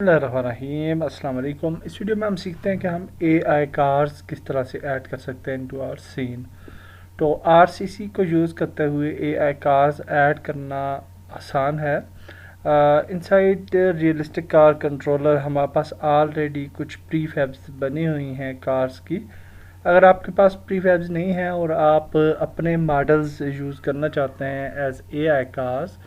बिस्मिल्लाहिर्रहमानिर्रहीम। अस्सलाम वालेकुम। इस वीडियो में हम सीखते हैं कि हम AI कार्स किस तरह से ऐड कर सकते हैं इनटू आवर सीन। तो RCC को यूज़ करते हुए AI कार्स ऐड करना आसान है। इनसाइड रियलिस्टिक कार कंट्रोलर हमारे पास ऑलरेडी कुछ प्रीफैब्स बनी हुई हैं कार्स की। अगर आपके पास प्रीफैब्स नहीं हैं और आप अपने मॉडल्स यूज़ करना चाहते हैं एज AI कार्स,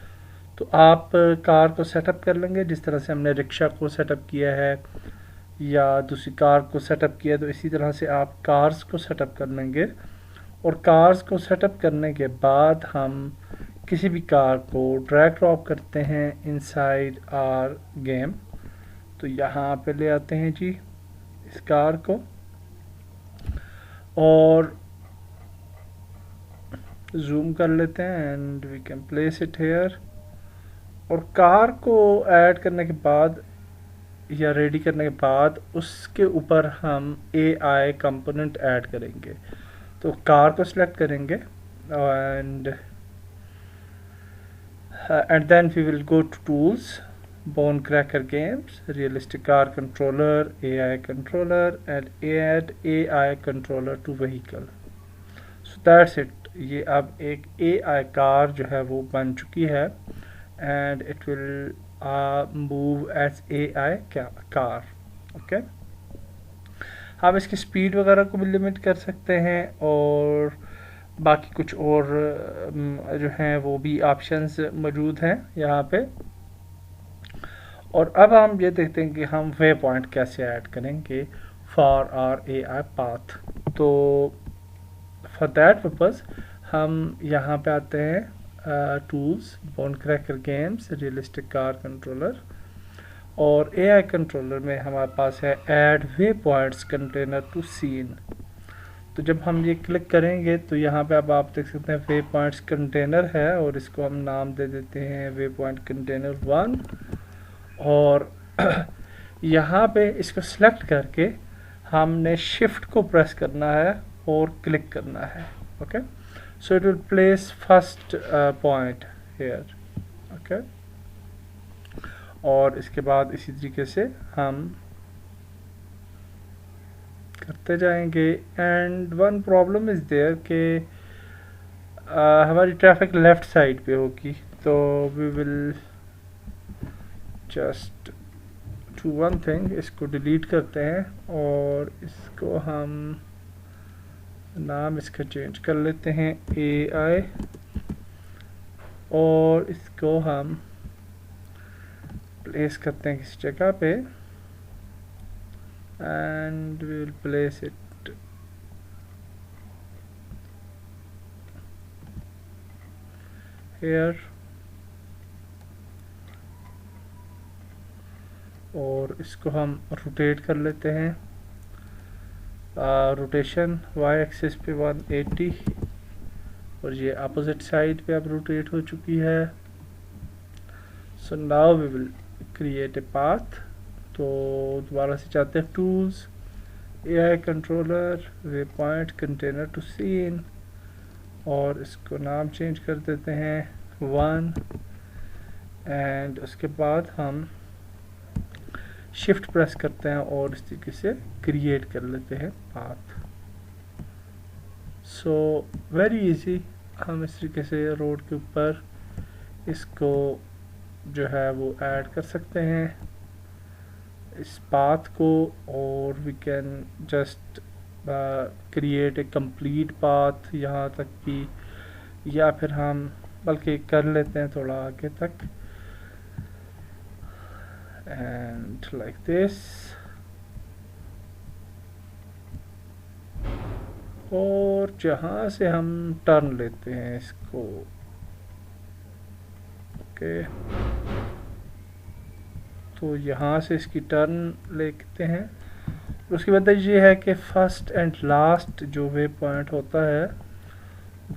तो आप कार को सेटअप कर लेंगे जिस तरह से हमने रिक्शा को सेटअप किया है या दूसरी कार को सेटअप किया, तो इसी तरह से आप कार्स को सेटअप कर लेंगे। और कार्स को सेटअप करने के बाद हम किसी भी कार को ड्रैग ड्रॉप करते हैं इनसाइड आर गेम। तो यहाँ पे ले आते हैं जी इस कार को और जूम कर लेते हैं and we can place it here. और कार को ऐड करने के बाद या रेडी करने के बाद उसके ऊपर हम AI कंपोनेंट ऐड करेंगे। तो कार को सिलेक्ट करेंगे and then we will go to tools, bone cracker games, realistic car controller, AI controller and add AI controller to vehicle. So that's it. ये अब एक AI कार जो है वो बन चुकी है and it will move as AI car. Okay, हम इसकी स्पीड वगैरह को भी लिमिट कर सकते हैं और बाकी कुछ और जो हैं वो भी ऑप्शंस मौजूद हैं यहाँ पे। और अब हम ये देखते हैं कि हम वे पॉइंट कैसे ऐड करेंगे फॉर आर AI पाथ। तो फॉर दैट पर्पज़ हम यहाँ पे आते हैं tools, bone cracker games, realistic car controller और AI कंट्रोलर में हमारे पास है add way points container to scene. तो जब हम ये क्लिक करेंगे तो यहाँ पे अब आप देख सकते हैं वे पॉइंट्स कंटेनर है और इसको हम नाम दे देते हैं वे पॉइंट कंटेनर 1। और यहाँ पे इसको सिलेक्ट करके हमने शिफ्ट को प्रेस करना है और क्लिक करना है। Okay, so it will place first point here. okay, और इसके बाद इसी तरीके से हम करते जाएंगे। And one problem is there कि हमारी ट्रैफिक लेफ़्ट साइड पे होगी, तो we will just do one thing, इसको डिलीट करते हैं और इसको हम नाम इसका चेंज कर लेते हैं AI और इसको हम प्लेस करते हैं किसी जगह पे and we will place it here. और इसको हम रोटेट कर लेते हैं, रोटेशन Y एक्सिस पे 180 और ये अपोजिट साइड पे अब रोटेट हो चुकी है। So now we will create a path. तो दोबारा से चाहते हैं tools, AI controller, way point container to scene और इसको नाम चेंज कर देते हैं 1 एंड उसके बाद हम शिफ्ट प्रेस करते हैं और इस तरीके से क्रिएट कर लेते हैं पाथ। सो वेरी इजी, हम इस तरीके से रोड के ऊपर इसको जो है वो ऐड कर सकते हैं इस पाथ को और we can just create a complete path यहाँ तक भी, या फिर हम बल्कि कर लेते हैं थोड़ा आगे तक and like this। और जहाँ से हम टर्न लेते हैं इसको, ओके, तो यहाँ से इसकी टर्न लेते हैं। उसकी वजह ये है कि फर्स्ट एंड लास्ट जो वे पॉइंट होता है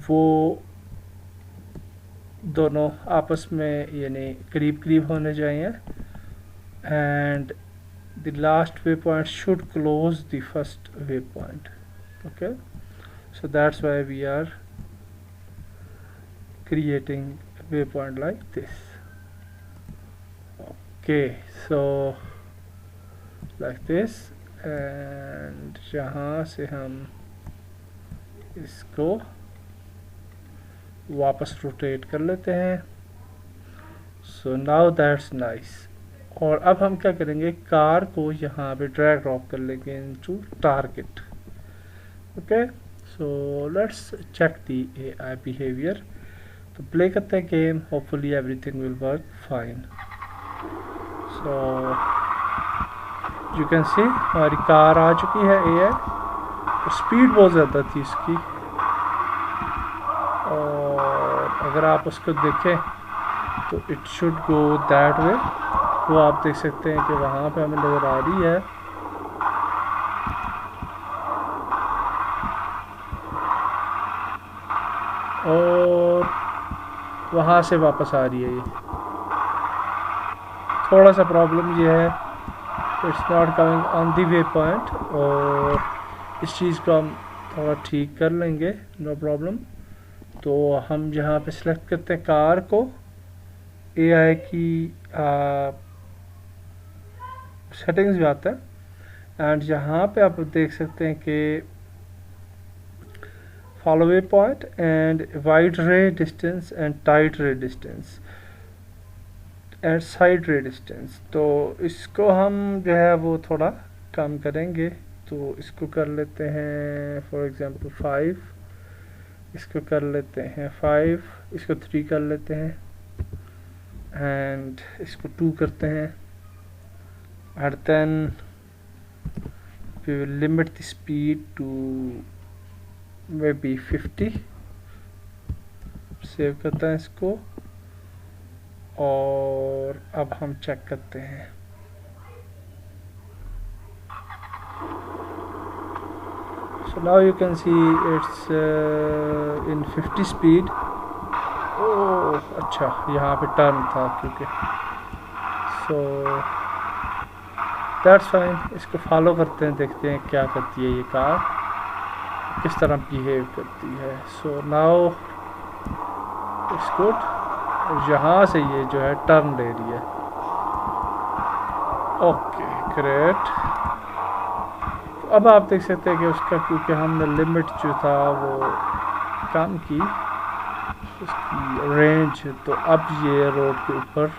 वो दोनों आपस में यानी करीब करीब होने चाहिए and the last waypoint should close the first waypoint. Okay, so that's why we are creating a waypoint like this. Okay, so like this, and यहाँ से हम इसको वापस रोटेट कर लेते हैं। So now that's nice. और अब हम क्या करेंगे, कार को यहाँ पे ड्रैग ड्रॉप कर लेंगे into target. Okay, so let's check the AI behaviour. तो प्ले करते हैं game, hopefully everything will work fine. So you can see हमारी कार आ चुकी है एआई, तो स्पीड बहुत ज़्यादा थी इसकी, और अगर आप उसको देखें तो it should go that way. वो आप देख सकते हैं कि वहाँ पे हमें नज़र आ रही है। और वहाँ से वापस आ रही है ये। थोड़ा सा प्रॉब्लम ये है, it's not coming on the way point, और इस चीज़ को हम थोड़ा ठीक कर लेंगे, नो प्रॉब्लम। तो हम यहाँ पे सिलेक्ट करते हैं कार को, एआई की सेटिंग्स में आता है, एंड यहाँ पे आप देख सकते हैं कि follow way point and wide रे डिस्टेंस एंड टाइट रे डिस्टेंस एंड साइड रे डिस्टेंस। तो इसको हम जो है वो थोड़ा कम करेंगे, तो इसको कर लेते हैं फॉर एग्जांपल 5, इसको कर लेते हैं 5, इसको 3 कर लेते हैं, एंड इसको 2 करते हैं, and then we will limit the speed to maybe 50। Save करते हैं इसको, और अब हम चेक करते हैं। So now you can see it's in 50 speed। ओह अच्छा, यहाँ पे टर्न था क्योंकि, so दैट्स फाइन। इसको फॉलो करते हैं, देखते हैं क्या करती है ये कार, किस तरह बिहेव करती है। सो नाउ इट्स गुड, यहाँ से ये जो है टर्न ले रही है। Okay great. तो अब आप देख सकते हैं कि उसका, क्योंकि हमने लिमिट जो था वो कम की उसकी रेंज, तो अब ये रोड के ऊपर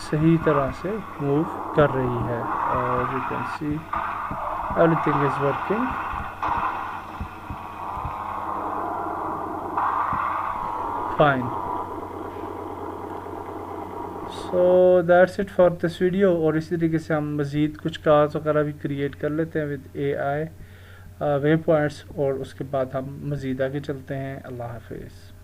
सही तरह से मूव कर रही है, और you can see everything is working fine. So that's it for this video. और इसी तरीके से हम मज़ीद कुछ कार्स वगैरह भी क्रिएट कर लेते हैं विद एआई वे पॉइंट्स, और उसके बाद हम मज़ीद आगे चलते हैं। अल्लाह हाफिज़।